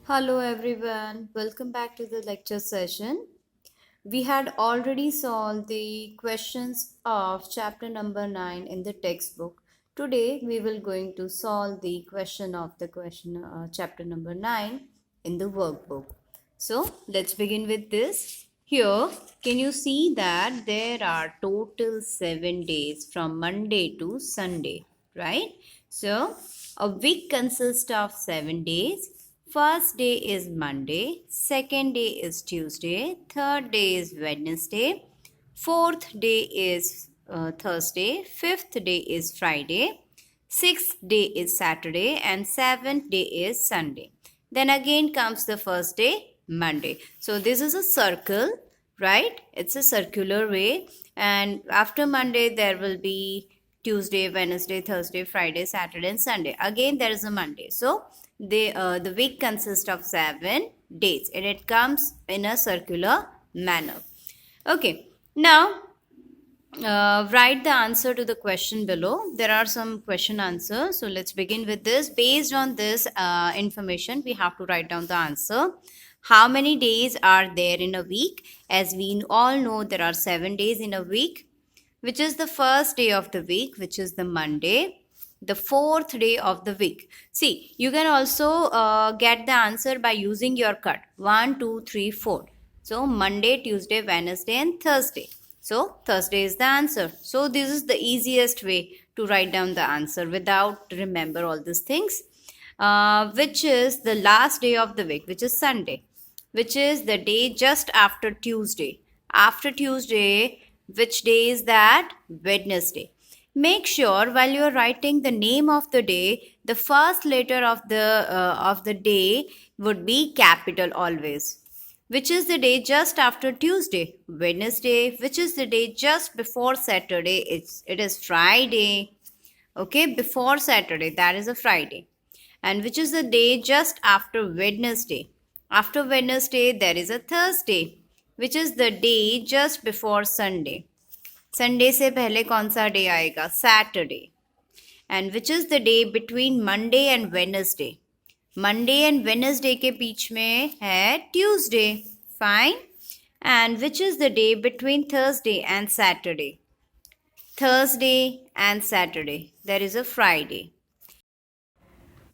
Hello everyone, welcome back to the lecture session. We had already solved the questions of chapter number 9 in the textbook. Today we will going to solve the question of the chapter number 9 in the workbook. So let's begin with this. Here, can you see that there are total 7 days from Monday to Sunday, right? So a week consists of 7 days. First day is Monday, second day is Tuesday, third day is Wednesday, fourth day is Thursday, fifth day is Friday, sixth day is Saturday, and seventh day is Sunday. Then again comes the first day, Monday. So this is a circle, right? It's a circular way, and after Monday there will be Tuesday, Wednesday, Thursday, Friday, Saturday, and Sunday. Again there is a Monday. So the week consists of 7 days and it comes in a circular manner. Okay, now write the answer to the question below. There are some question answers. So let's begin with this. Based on this information, we have to write down the answer. How many days are there in a week? As we all know, there are 7 days in a week. Which is the first day of the week, which is the Monday. The fourth day of the week. See, you can also get the answer by using your cut. 1, 2, 3, 4. So Monday, Tuesday, Wednesday, and Thursday. So Thursday is the answer. So this is the easiest way to write down the answer without remember all these things. Which is the last day of the week, which is Sunday, which is the day just after Tuesday. After Tuesday, which day is that? Wednesday. Make sure while you are writing the name of the day, the first letter of the day would be capital always. Which is the day just after Tuesday? Wednesday. Which is the day just before Saturday? It is Friday. Okay, before Saturday, that is a Friday. And which is the day just after Wednesday? After Wednesday, there is a Thursday, which is the day just before Sunday. Sunday से पहले कौन सा day आएगा? Saturday. And which is the day between Monday and Wednesday? Monday and Wednesday के बीच में है Tuesday. Fine. And which is the day between Thursday and Saturday? Thursday and Saturday. There is a Friday.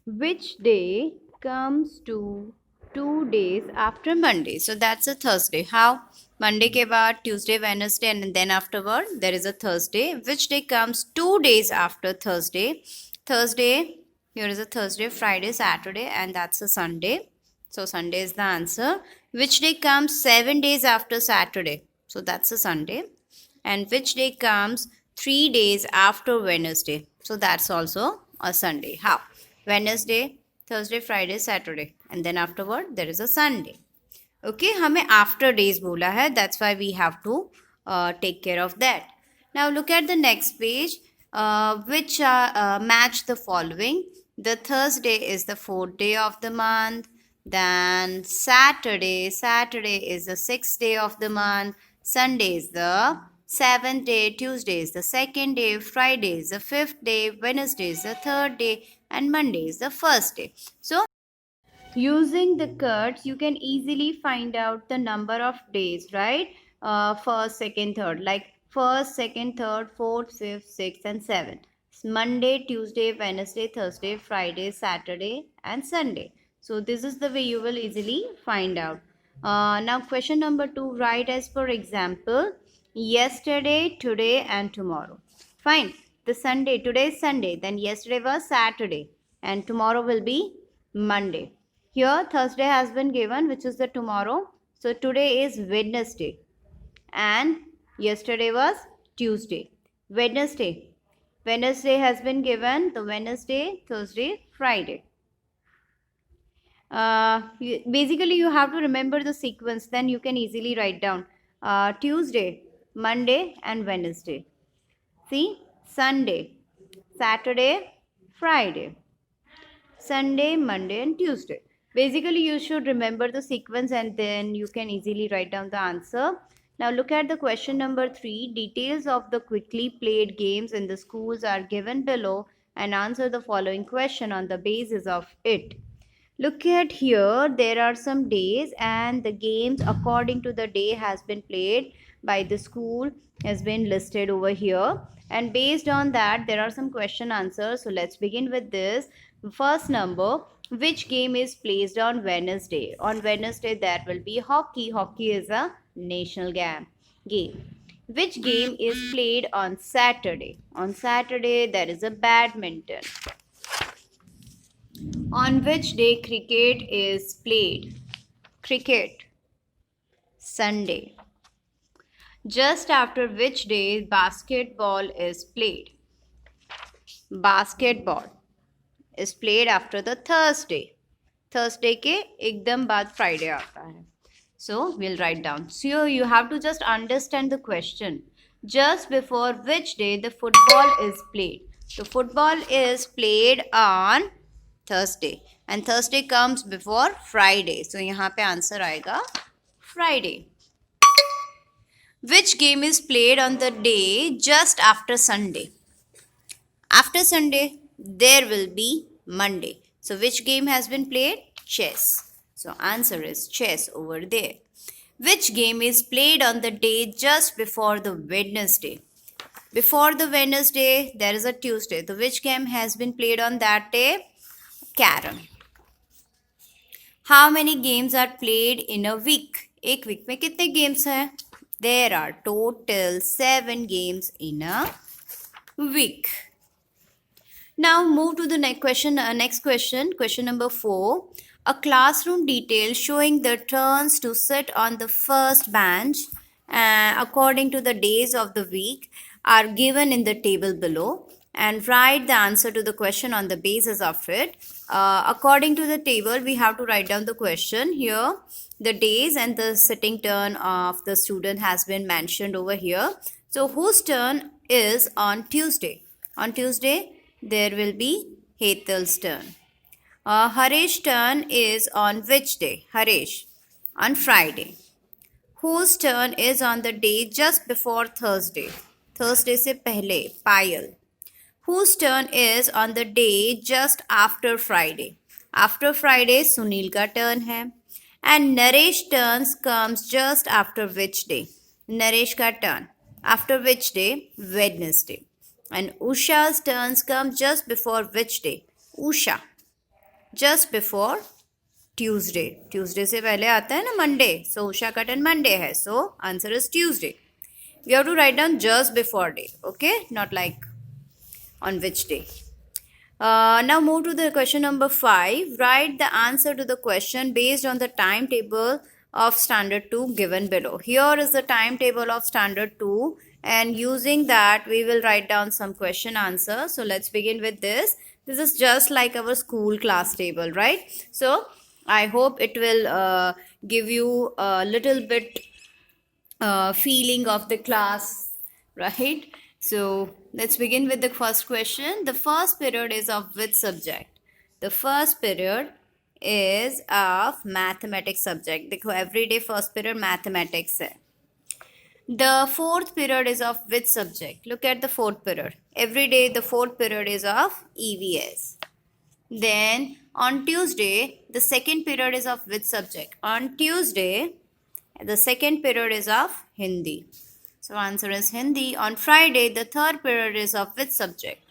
Which day comes to 2 days after Monday? So that's a Thursday. How? Monday के बाद Tuesday, Wednesday, and then afterward there is a Thursday. Which day comes 2 days after Thursday? Thursday, here is a Thursday, Friday, Saturday, and that's a Sunday. So Sunday is the answer. Which day comes 7 days after Saturday? So that's a Sunday. And which day comes 3 days after Wednesday? So that's also a Sunday. How? Wednesday, Thursday, Friday, Saturday, and then afterward there is a Sunday. Okay, हमें after days बोला है, that's why we have to take care of that. Now look at the next page, which match the following. The Thursday is the 4th day of the month. Then Saturday is the 6th day of the month. Sunday is the 7th day. Tuesday is the 2nd day. Friday is the 5th day. Wednesday is the 3rd day. And Monday is the 1st day. So using the cuts, you can easily find out the number of days, right? First, second, third. Like first, second, third, fourth, fifth, sixth, and seventh. Monday, Tuesday, Wednesday, Thursday, Friday, Saturday, and Sunday. So this is the way you will easily find out. Now question number 2, write as per example, yesterday, today, and tomorrow. Fine. The Sunday, today is Sunday, then yesterday was Saturday, and tomorrow will be Monday. Here Thursday has been given, which is the tomorrow. So today is Wednesday and yesterday was Tuesday. Wednesday has been given, the Wednesday, Thursday, Friday. Basically you have to remember the sequence, then you can easily write down Tuesday, Monday, and Wednesday. See, Sunday, Saturday, Friday, Sunday, Monday, and Tuesday. Basically you should remember the sequence and then you can easily write down the answer. Now look at the question number 3. Details of the quickly played games in the schools are given below and answer the following question on the basis of it. Look at here, there are some days and the games according to the day has been played by the school has been listed over here, and based on that there are some question answers. So let's begin with this. First number, which game is played on Wednesday? On Wednesday there will be hockey. Hockey is a national game. Which game is played on Saturday? On Saturday there is a badminton. On which day cricket is played? Cricket. Sunday. Just after which day basketball is played? Basketball is played after the Thursday. Thursday के एकदम बाद Friday आता है. So we'll write down. So you have to just understand the question. Just before which day the football is played? The football is played on Thursday, and Thursday comes before Friday. So यहाँ पे answer आएगा Friday. Which game is played on the day just after Sunday? After Sunday, there will be Monday. So which game has been played? Chess. So answer is chess over there. Which game is played on the day just before the Wednesday? Before the Wednesday, there is a Tuesday. So which game has been played on that day? Carom. How many games are played in a week? एक week में कितने games हैं? There are total 7 games in a week. Now move to the next question. Question number 4. A classroom detail showing the turns to sit on the first bench according to the days of the week are given in the table below, and write the answer to the question on the basis of it. According to the table, we have to write down the question here. The days and the sitting turn of the student has been mentioned over here. So whose turn is on Tuesday? On Tuesday, there will be Hetal's turn. Haresh's turn is on which day? Haresh. On Friday. Whose turn is on the day just before Thursday? Thursday से पहले, Payal. Whose turn is on the day just after Friday? After Friday, Sunil का turn है. And Naresh turns comes just after which day? Naresh का turn. After which day? Wednesday. And Usha's turns come just before which day? Usha. Just before Tuesday. Tuesday से पहले आता है ना Monday. So Usha का turn Monday है. So answer is Tuesday. We have to write down just before day. Okay? Not like on which day. Now move to the question number 5. Write the answer to the question based on the timetable of standard 2 given below. Here is the timetable of standard 2, and using that we will write down some question answers. So let's begin with this. This is just like our school class table, right? So I hope it will give you a little bit feeling of the class, right? So let's begin with the first question. The first period is of which subject? The first period is of mathematics subject. देखो everyday first period mathematics है. The fourth period is of which subject? Look at the fourth period. Every day the fourth period is of EVS. Then on Tuesday, the second period is of which subject? On Tuesday, the second period is of Hindi. So answer is Hindi. On Friday, the third period is of which subject?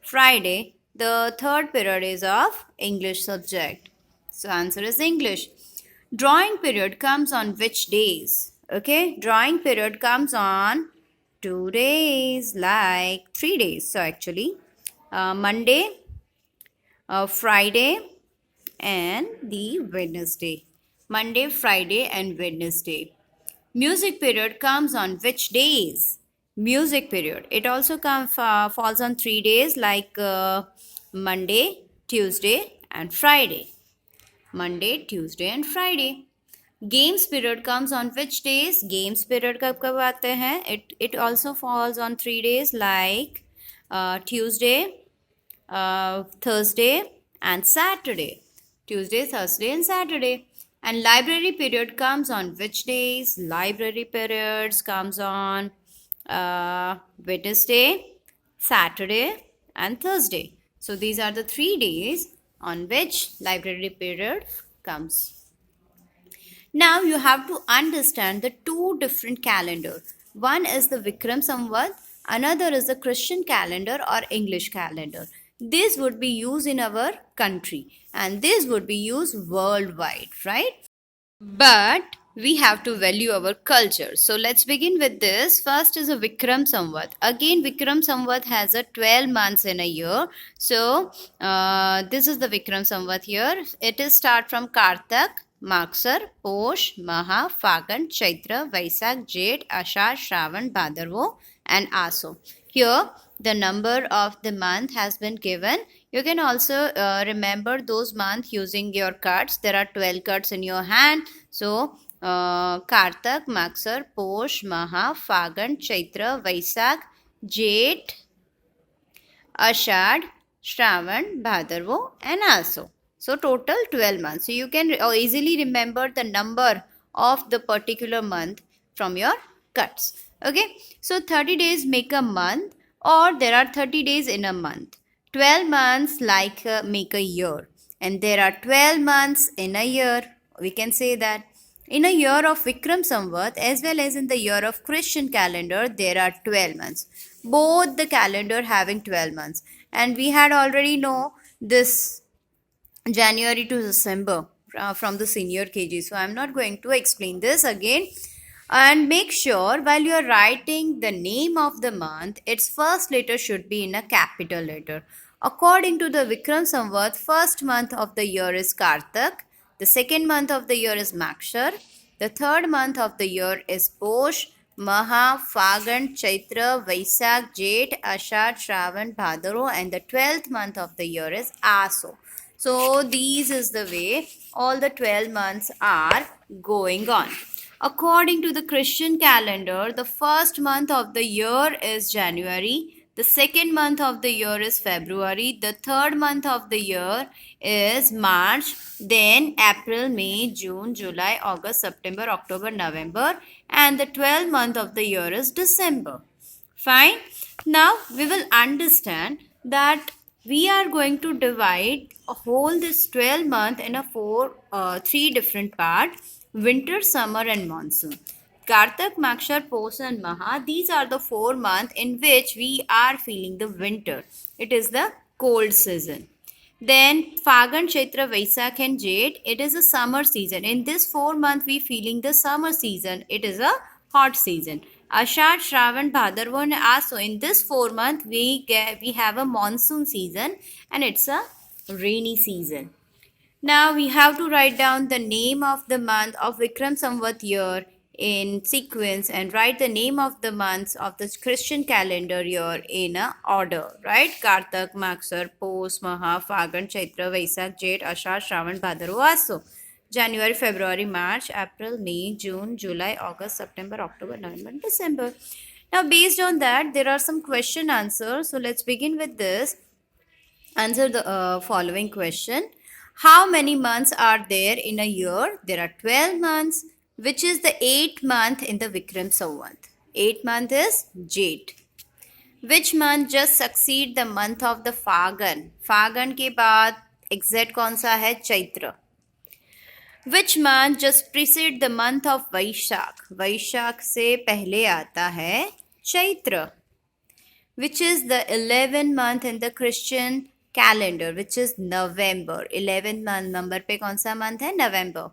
Friday, the third period is of English subject. So answer is English. Drawing period comes on which days? Okay, drawing period comes on 2 days, like 3 days. So actually, Monday, Friday, and the Wednesday. Monday, Friday, and Wednesday. Music period comes on which days? Music period. It also falls on 3 days, like Monday, Tuesday, and Friday. Monday, Tuesday, and Friday. Games period comes on which days? Games period कब आते हैं? It also falls on 3 days, like Tuesday, Thursday, and Saturday. Tuesday, Thursday, and Saturday. And library period comes on which days? Library periods comes on Wednesday, Saturday, and Thursday. So these are the 3 days on which library period comes. Now you have to understand the two different calendar. One is the Vikram Samvat, another is the Christian calendar or English calendar. This would be used in our country and this would be used worldwide, right? But we have to value our culture. So let's begin with this. First is a Vikram Samvat. Again, Vikram Samvat has a 12 months in a year. So this is the Vikram Samvat here. It is start from Kartak, Maksar, Posh, Maha, Fagan, Chaitra, Vaisak, Jeth, Ashar, Shravan, Bhadarvo and Aso. Here the number of the month has been given. You can also remember those months using your cards. There are 12 cards in your hand. So Kartak, Maksar, Posh, Maha, Fagan, Chaitra, Vaisak, Jeth, Ashad, Shravan, Bhadarvo and Aso. So total 12 months. So you can easily remember the number of the particular month from your cards. Okay. So 30 days make a month, or there are 30 days in a month. 12 months make a year, and there are 12 months in a year. We can say that in a year of Vikram Samvat as well as in the year of Christian calendar, there are 12 months. Both the calendar having 12 months. And we had already know this January to December from the senior KG. So I'm not going to explain this again. And make sure while you are writing the name of the month, its first letter should be in a capital letter. According to the Vikram Samvat, first month of the year is Kartak. The second month of the year is Makshar. The third month of the year is Posh, Maha, Fagan, Chaitra, Vaisak, Jeth, Ashad, Shravan, Bhadaro, and the 12th month of the year is Aso. So these is the way all the 12 months are going on. According to the Christian calendar, the first month of the year is January. The second month of the year is February. The third month of the year is March. Then April, May, June, July, August, September, October, November. And the 12th month of the year is December. Fine. Now we will understand that we are going to divide a whole this 12 month in a three different parts: winter, summer and monsoon. Kartak, Makshar, Posh and Maha, these are the 4 months in which we are feeling the winter. It is the cold season. Then Fagan, Chaitra, Vaisak and Jeth, it is a summer season. In this 4 months we feeling the summer season. It is a hot season. Ashad, Shravan, Bhadarva and Aso. In this 4 months we have a monsoon season and it's a rainy season. Now we have to write down the name of the month of Vikram Samvat year in sequence and write the name of the months of the Christian calendar year in a order, right? Kartak, Maksar, Posh, Maha, Fagan, Chaitra, Vaisak, Jeth, Ashad, Shravan, Bhadarva, Aso. January, February, March, April, May, June, July, August, September, October, November, and December. Now based on that, there are some question answers. So let's begin with this. Answer the following question. How many months are there in a year? There are 12 months. Which is the 8th month in the Vikram Samvat? 8th month is Jeth. Which month just succeed the month of the Fagan? Fagan के बाद exact कौन सा है? Chaitra. Which month just precede the month of Vaishak? Vaishak से पहले आता है Chaitra. Which is the 11th month in the Christian calendar, which is November. 11th month number पे कौन सा month है? November.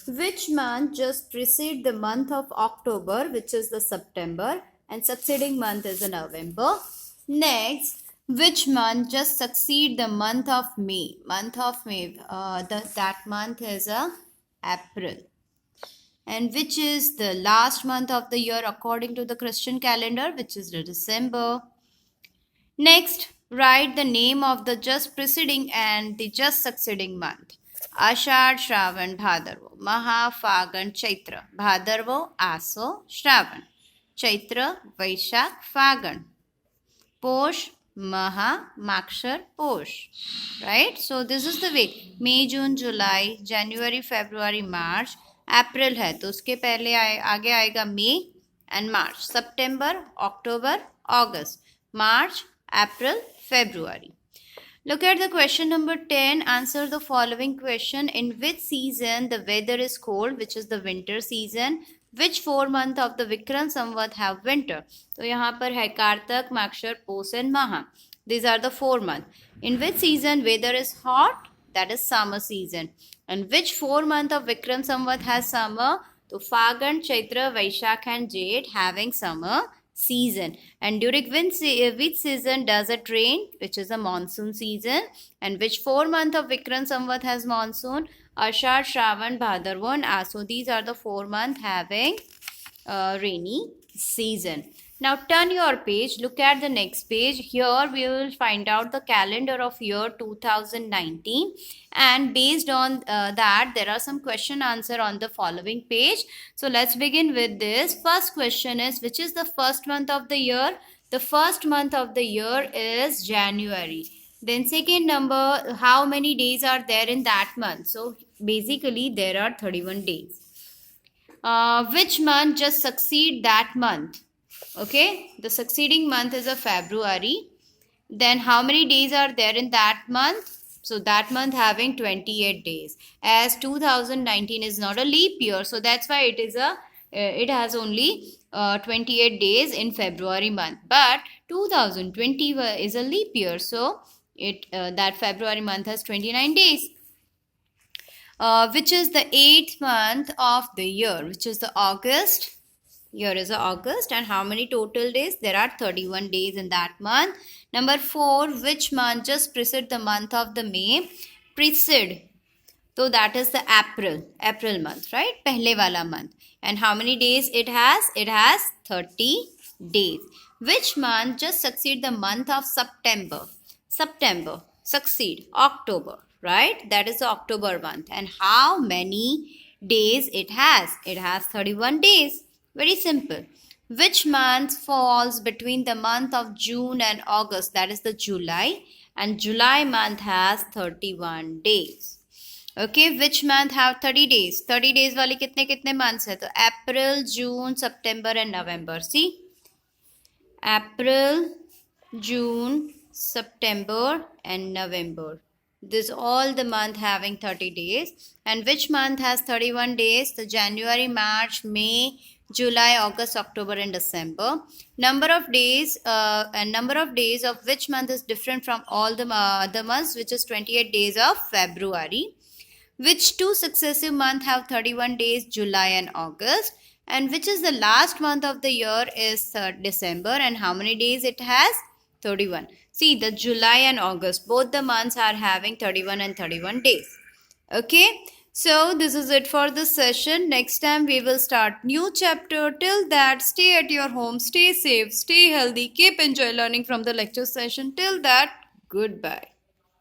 Which month just precede the month of October, which is the September, and succeeding month is the November. Next, which month just succeed the month of May? Month of May, that month is April. And which is the last month of the year according to the Christian calendar, which is the December. Next, write the name of the just preceding and the just succeeding month. Ashad, Shravan, Bhadarvo. Maha, Fagan, Chaitra. Bhadarvo, Aso, Shravan. Chaitra, Vaishak, Fagan. Posh, Maha, Makshar, Posh. Right? So this is the way. May, June, July, January, February, March. अप्रैल है तो उसके पहले आगे आएगा May and March. September, October, August, March, April, February. Look at the question number 10. Answer the following question. In which season the weather is cold, which is the winter season? Which 4 months of the Vikram Samvat have winter? तो यहाँ पर है कार्तक, माक्षर, पोष and maha. These are the 4 months. In which season weather is hot? That is summer season. And which 4 months of Vikram Samvat has summer? So Phagan, Chaitra, Vaishakh and Jade having summer season. And during which season does it rain? Which is a monsoon season. And which 4 months of Vikram Samvat has monsoon? Ashad, Shravan, Bhadrava and Aso. These are the 4 months having rainy season. Now turn your page, look at the next page. Here we will find out the calendar of year 2019, and based on that there are some question answer on the following page. So let's begin with this. First question is, which is the first month of the year? The first month of the year is January. Then second number, how many days are there in that month? So basically there are 31 days. Which month just succeed that month? Okay, the succeeding month is a February. Then how many days are there in that month? So that month having 28 days. As 2019 is not a leap year, so that's why it has only 28 days in February month. But 2020 is a leap year, so that February month has 29 days. Which is the 8th month of the year, which is the August. Here is August, and how many total days? There are 31 days in that month. Number 4, which month just precede the month of the May? Precede. So that is the April month, right? Pehle wala month. And how many days it has? It has 30 days. Which month just succeed the month of September? September. Succeed. October, right? That is the October month. And how many days it has? It has 31 days. Very simple. Which month falls between the month of June and August? That is the July. And July month has 31 days. Okay, which month have 30 days? 30 days वाले कितने months है? तो April, June, September and November. See? April, June, September and November. This all the month having 30 days. And which month has 31 days? The January, March, May, July, August, October and December. Number of days of which month is different from all the other months, which is 28 days of February. Which 2 successive months have 31 days? July and August. And which is the last month of the year is December, and how many days it has? 31. See, the July and August, both the months are having 31 and 31 days. Okay. So this is it for this session. Next time we will start new chapter. Till that, stay at your home, stay safe, stay healthy, keep enjoy learning from the lecture session. Till that, goodbye.